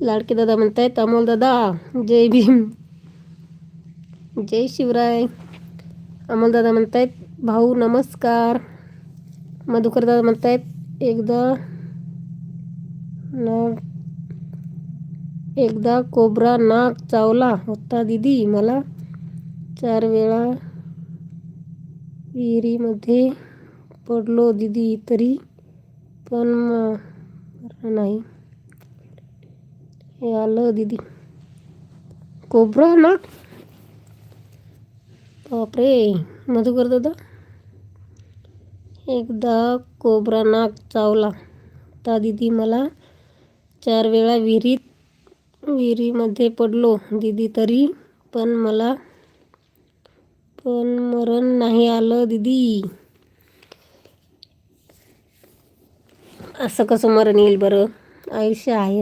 लाडके दादा म्हणतायत अमोल दादा जय भीम जय शिवराय. अमोल दादा म्हणतायत भाऊ नमस्कार. मधुकर दादा म्हणतायत एकदा कोबरा नाग चावला होता दीदी. मला 4 वेळा विहिरीमध्ये पडलो दीदी, तरी पण मरण नाही हे आलं दीदी. कोबरा नाग, बापरे. मधुकर दादा एकदा कोबरा नाग चावला होता दीदी. मला 4 वेळा विहिरीमध्ये पडलो दीदी, तरी पण मरण नाही आलं दीदी. असं कसं मरण येईल बरं, आयुष्य आहे.